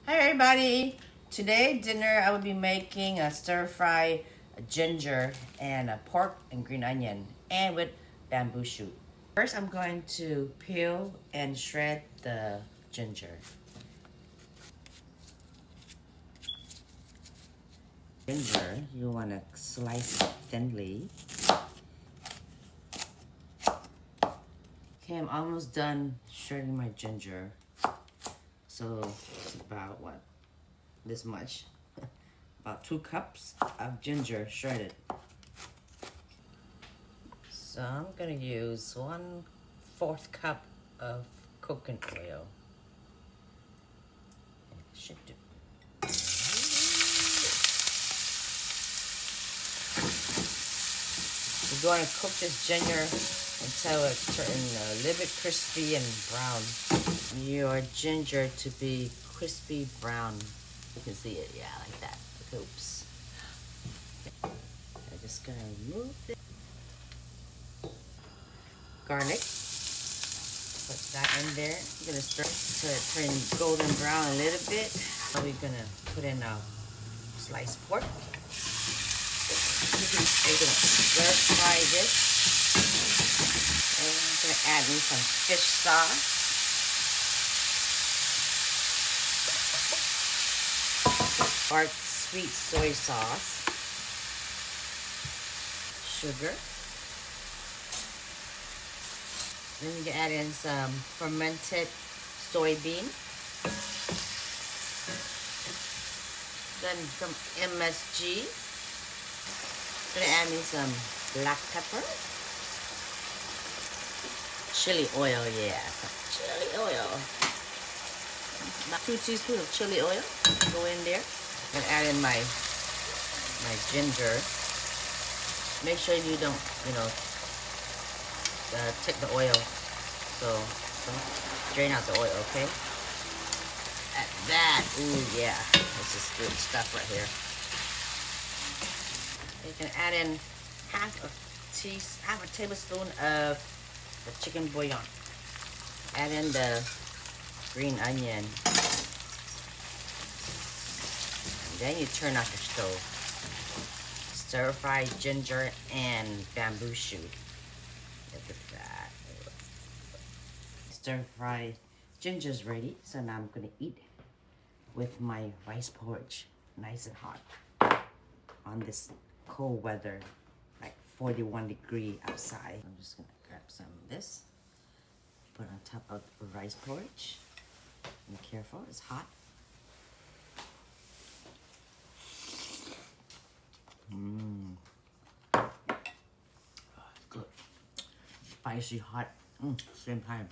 Hi everybody! Today dinner I will be making a stir-fry ginger and a pork and green onion and with bamboo shoot. First I'm going to peel and shred the ginger. Ginger, you want to slice it thinly. Okay, I'm almost done shredding my ginger. So it's about what? This much. About 2 cups of ginger shredded. So I'm gonna use 1/4 cup of coconut oil. Shift it. We're going to cook this ginger until it turns a little bit crispy and brown. Your ginger to be crispy brown. You can see it, yeah, like that. Oops. I'm just gonna remove it. Garlic. Put that in there. I'm gonna stir so it turns golden brown a little bit. Now we're gonna put in a sliced pork. We're gonna stir fry this. And I'm gonna add in some fish sauce. Or sweet soy sauce, sugar. Then you can add in some fermented soybean. Then some MSG. Gonna add in some black pepper. Chili oil, yeah, some chili oil. About 2 teaspoons of chili oil. Go in there. And add in my ginger. Make sure you don't, take the oil. So don't drain out the oil, okay? Add that. Ooh, yeah. This is good stuff right here. You can add in half a tablespoon of the chicken bouillon. Add in the green onion. Then you turn off your stove. Stir fry ginger and bamboo shoot. Look at that. Stir fry ginger's ready. So now I'm gonna eat with my rice porridge, nice and hot. On this cold weather, like 41 degrees outside. I'm just gonna grab some of this, put on top of the rice porridge. Be careful, it's hot. Good. Spicy, hot, same time.